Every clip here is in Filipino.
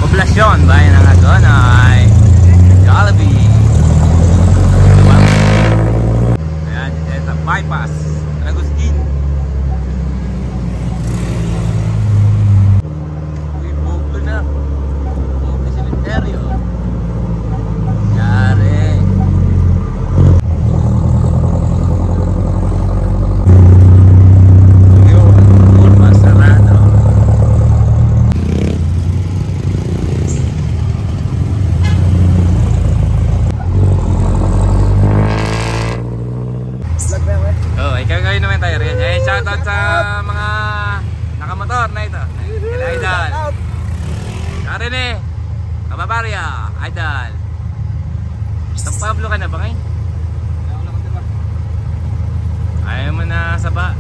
poblasyon bayan ng Hagonoy, Jollibee. Ayan, dito sa bypass Agustin. Uy, Boglo na. Boglo Cemetery. Yari. Shoutout sa mga nakamotor na ito. Kila Idol. Karine, Kababarya, Idol. San Pablo ka na ba ngayon? Ayaw mo na saba.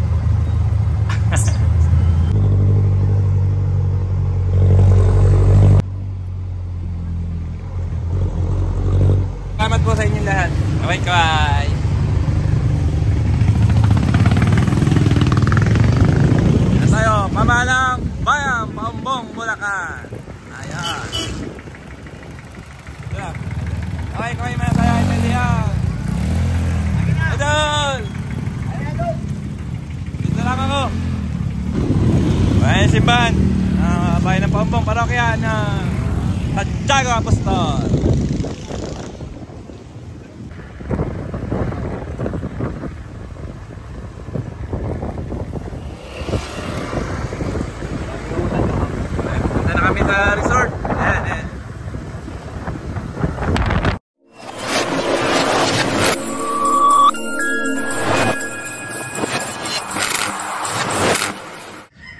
Salamat po sa inyong lahat. Bye-bye. Pamalang Bayan, Paumbong, Bulacan. Ayan. Okay, kaway mga tayo. Italian. Idol! Dito lang ako. Bayan Simban. Bayan ng Paumbong, parokya ng Santiago Apostol. Resort.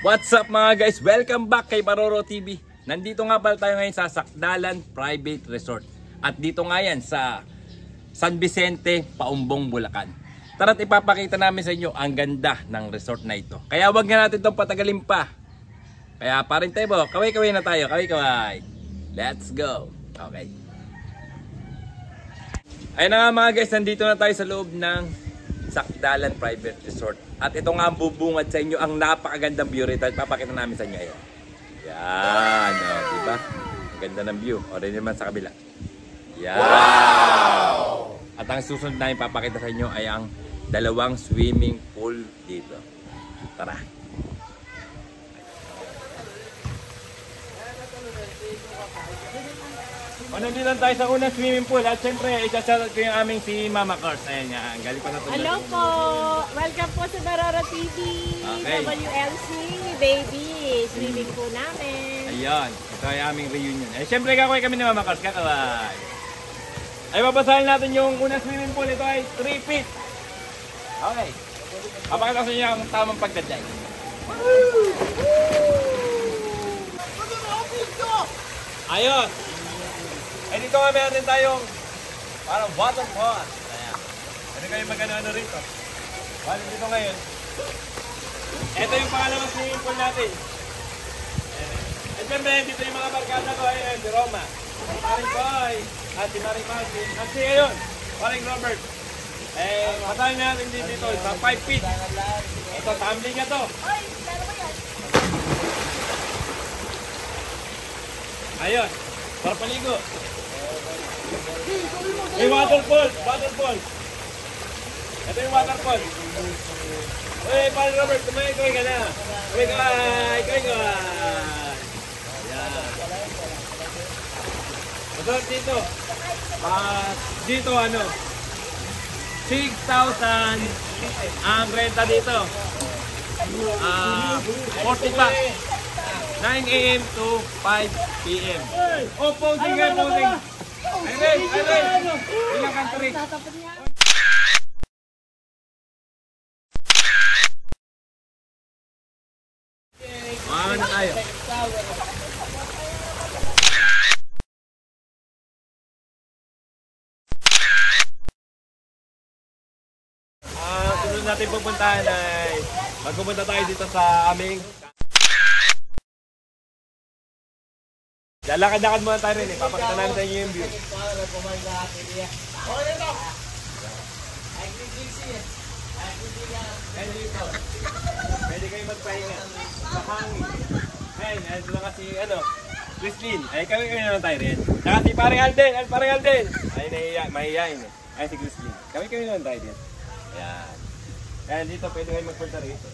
What's up mga guys? Welcome back kay Baroro TV. Nandito nga pala tayo ngayon sa Sakdalan Private Resort. At dito nga yan sa San Vicente, Paumbong, Bulacan. Tara't ipapakita namin sa inyo ang ganda ng resort na ito. Kaya wag nga natin itong patagalin pa. Kaya parin tayo, kaway-kaway na tayo, kaway-kaway. Let's go. Okay. Ayun na nga mga guys, nandito na tayo sa loob ng Sakdalan Private Resort. At ito nga ang bubungad sa inyo, ang napakagandang view rito. Papakita namin sa inyo. Ayan. Yan, o, diba? Ang ganda ng view. O, rin naman sa kabila. Yan. Wow! At ang susunod na papakita sa inyo ay ang dalawang swimming pool dito. Tara. Nandito lang tayo sa unang swimming pool at syempre i-shoutout ko yung aming si Mama Cars. Ayan nga, galing pa na tulad. Hello po! Welcome po sa Baroro TV, okay. WLC, baby, swimming pool namin. Ayun, ito ay aming reunion. Eh syempre kakaway kami ni Mama Cars, kakaway. Ay babasahin natin yung unang swimming pool, ito ay 3 feet. Okay, papakita sa inyo ang tamang pagdaday. Ayun! Eh dito nga meron din tayong parang waterfall. Ayan. Ano kayo mag-ano rito? Bali dito ngayon. Ito yung pangalawang swimming pool natin. At syempre dito yung mga barkada ko. Ayan, si Roma, si Maring Boy, at si Maring Martin. At si ngayon, Maring Robert. Eh, masahin natin dito sa 5 feet. Ito, tumbling niya to. Ayun, para paligo. May waterfall, waterfall. Ito yung waterfall. Uy, Paul Robert, tumayo-tumayo ka na. Tumayo-tumayo ka. Ayan. Masarap dito. Dito ano, 6,000 ang renta dito. 40 pa. 9 AM to 5 PM. Oh, posing nga, posing. Ayun, ilang country. Ano tayo? Sunod natin pupuntahan ay magpupunta tayo dito sa aming lalakad-lakad muna tayo rin eh. Papakita namin sa inyo yung view. Pwede kayo magpahinga sa hangin. Ayun, ito na kasi ano, Christine. Ay, kami naman tayo rin. Saka si Parang Alden. Ay, Parang Alden. Ay, mahihayin eh. Ay, si Christine. Kami naman tayo rin. Ayan. Ayan, dito pwede kayo magpunta rito.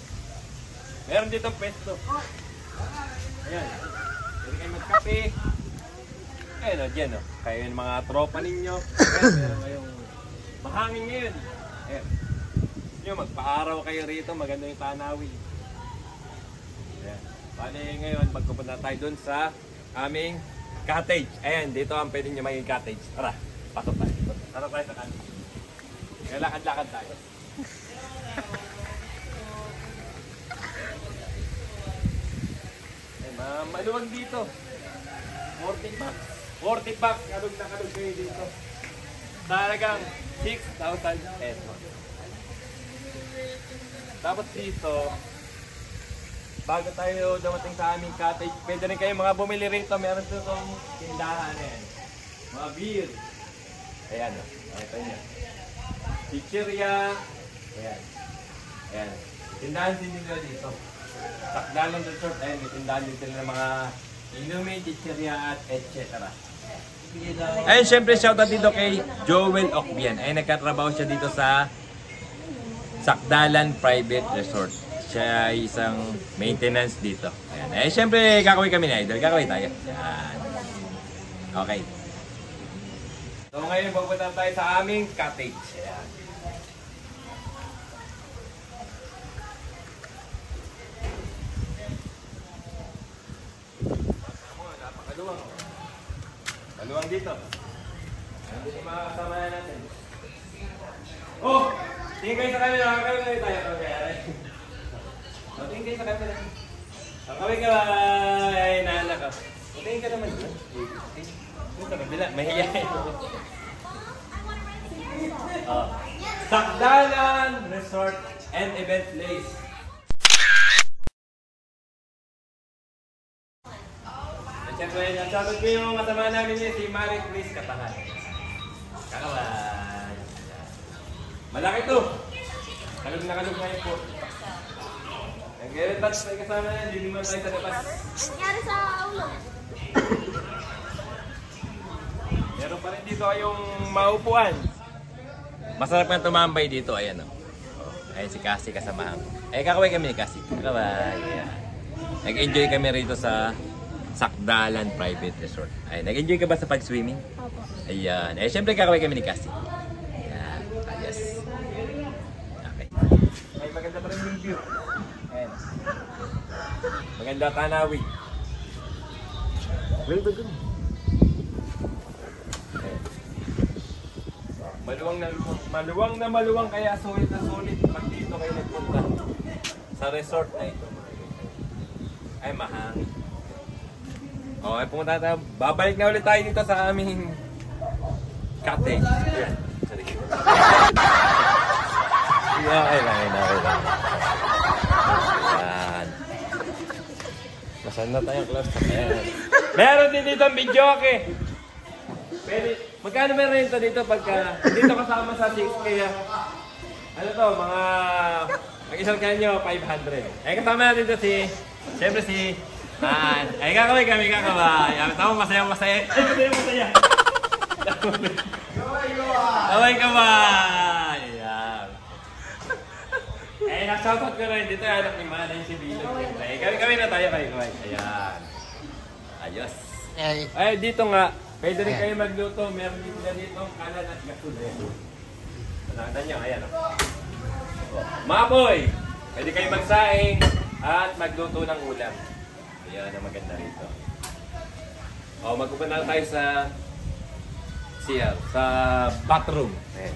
Meron dito pesto. Ayan. Pwede kayo magkape. Ayan o, dyan o. Kayo yung mga tropa ninyo. Ayan, meron kayong mahangin ngayon. Ayan. Yung magpa-araw kayo rito, maganda yung tanawin. Ayan. Bali ngayon, magpupunta tayo dun sa aming cottage. Ayan, dito ang pwede nyo maging cottage. Tara, pasok tayo. Tara tayo sa cottage. Kaya lakad-lakad tayo. Ayan, maluwag dito. 40 bucks. 40 bucks, kalog na kalog kayo dito. Talagang 6,000 pesos. Tapos dito, bago tayo dumating sa aming cottage, pwede rin kayo mga bumili rito. Meron dito itong tindahan yan. Mga beer. Ayan o. Ito niya. Chicheria. Ayan. Ayan. Tindahan din nila dito. Sakdalan Resort. Ayan. May tindahan din sila ng mga inumin, chicheria at etc. Ayun, syempre shoutout dito kay Joel Ocbian. Ay, nagkatrabaho siya dito sa Sakdalan Private Resort. Siya ay isang maintenance dito. Ayan. Eh, syempre, kakaway kami na idol. Kakaway tayo. Ayan. Okay. So, ngayon, pupunta tayo sa aming cottage. Ayan. Napakaluwang. Maluwang dito. Nandito yung mga kasama natin. Oh! Tingin kayo sa camera. Kakaway tayo. Tingin kayo sa camera. Kakaway ka ba? Ay, naanak ka. Tingin ka naman dyan. Tingin sa kabila. Mahiyayin. Sakdalan Resort and Event Place. Siyempre, nasagot ko yung kasama namin niya, si Marie Chris Katahan. Kakaway. Malaki to. Kalog na kalog ngayon po. Nag-e-retouch tayo kasama yan, hindi naman tayo sa labas. Nangyari sa ulo. Meron pa rin dito kayong maupuan. Masarap nga tumambay dito, ayan o. Ayan si Cassie kasama ko. Eh, kakaway kami ni Cassie. Kakaway. Yeah. Nag-enjoy kami rito sa Sakdalan Private Resort. Ayan, nag-enjoy ka ba sa pag-swimming? Opo. Ayan. Eh, syempre kakaway kami ni Cassie. Ayan. Ayos. Okay. Ay, maganda pa rin yung view. Ayan. Maganda tanawi. Well, good. Maluwang na maluwang kaya sulit na sulit pag dito kayo nagpunta sa resort na ito. Ay, mahangin. Okay, pumunta tayo. Babalik na ulit tayo dito sa aming cottage. Ayan. Sorry. Okay lang. Ayan. Masan na tayo close. Ayan. Meron din dito ang video, okay? Pwede. Magkano meron ito dito pagka dito kasama sa 6K? Ano to, mga isang kanyo, 500. Eh, kasama natin ito siyempre si ay, kakaway kami, kakaway. Tama, masaya. Ay, masaya. Kaway, kaway. Ayan. Eh, nakashoutout ko rin. Dito anak ni Manay si Bilo. Eh, kami na tayo, kaway. Ayan. Ayos. Ay, dito nga. Pwede rin kayo magluto. Meron din sila dito kalan at gasol. Nakita nyo, ayan. Maboy! Pwede kayo magsaing at magluto ng ulam. Ayan ang maganda rito. O, magpupunta tayo sa CR, sa bathroom. Ayan.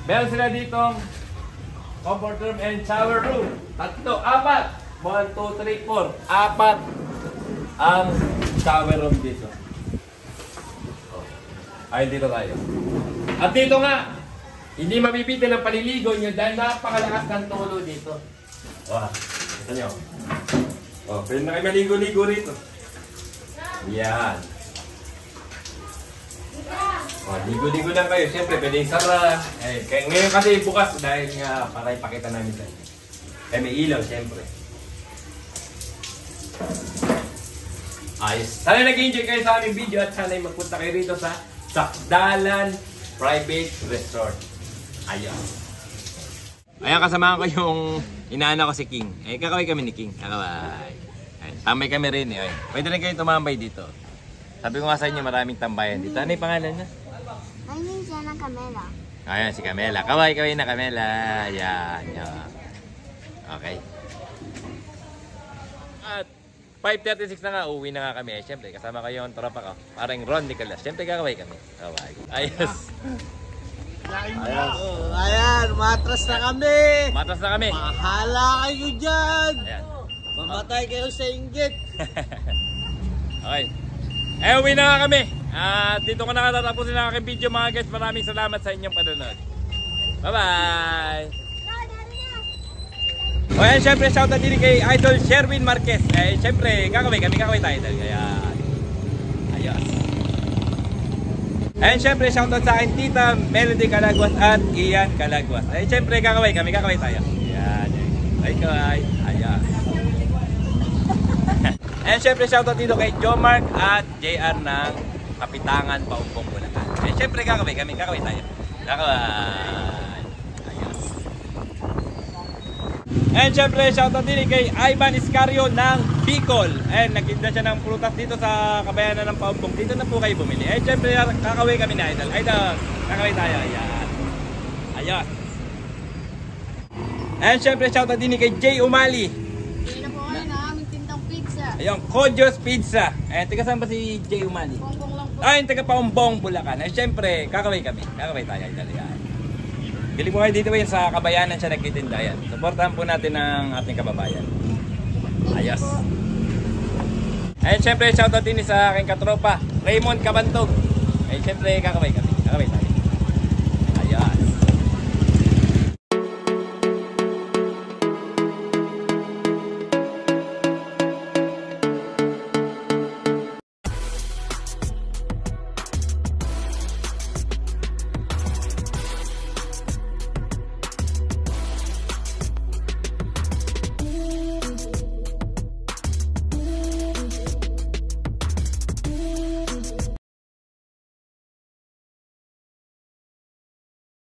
Meron sila dito comfort room and shower room. Tatlo, apat. 1, 2, 3, 4. Apat ang shower room dito. Ay, dito tayo. At dito nga, hindi mabibitin ang paliligo nyo dahil napakalakas ng tulo dito. Wow, ito nyo. Oh, pwede na kayo maligo-ligo rito. Yan. Oh, ligo-ligo lang kayo. Siyempre, pwede yung sara. Eh, ngayon kasi bukas dahil nga para ipakita namin sa inyo. Eh, may ilaw, siyempre. Ayos. Sana nag-enjoy kayo sa aming video at sana magpunta kayo rito sa Sakdalan Private Resort. Ayos. Ayan, kasama ko yung inaana ko si King. Eh, kakaway kami ni King. Kakaway. Ayan, tambay kami rin eh. Pwede rin kayo tumambay dito. Sabi ko nga sa inyo, maraming tambayan dito. Ano yung pangalan niya? Mainin siya ng kamera. Ayan, si Camela. Kaway na Camela. Ayan, yan. Okay. At 5:36 na nga, uwi na nga kami. Siyempre, kasama kayo ang tropa ko. Parang Ron Nicolas. Siyempre, kakaway kami. Kaway. Ayos. Ayos. Ayan, matras na kami. Matas na kami. Mahala kayo dyan. Ayan. Mamatay kayo sa inggit. Okay. Eh, uwi na nga kami. At dito ko nakatatapusin ang aking video mga guys. Maraming salamat sa inyong panonood. Bye-bye! O yan, syempre shoutout din kay Idol Sherwin Marquez. Eh, syempre, kakaway tayo. Kaya, ayos. And syempre, shoutout sa akin Tita Melody Calagwas at Ian Calagwas. Eh, syempre, kakaway tayo. Yan. Ay, ayos. And syempre, shoutout dito kay Jomark at JR ng Kapitangan, Paumpong, Bulacan. And syempre, kakaway tayo. Kakaway. Ayos. And syempre, shoutout din kay Ivan Iscario ng Bicol. And nagtinda siya ng prutas dito sa Kabayanan ng Paumpong. Dito na po kayo bumili. And syempre, kakaway kami na idol. Idol, kakaway tayo. Ayan. Ayos. And syempre, shoutout din kay Jay Umali. Hindi na po kayo na aming tindang pizza. Ayun, Kojo's Pizza. Ayan, taga saan ba si Jay Umali? Bongbong lang po. Ayun, taga Paumpong, Bulacan. Ay, syempre, kakaway kami. Kakaway tayo, idol. Ayan. Bili po kayo dito yun sa Kabayanan siya nagtitinda yan. Supportahan po natin ang ating kababayan. Ayos. Ayun, syempre, shoutout din sa aking katropa, Raymond Cabantog. Ayun, syempre, kakaway kami.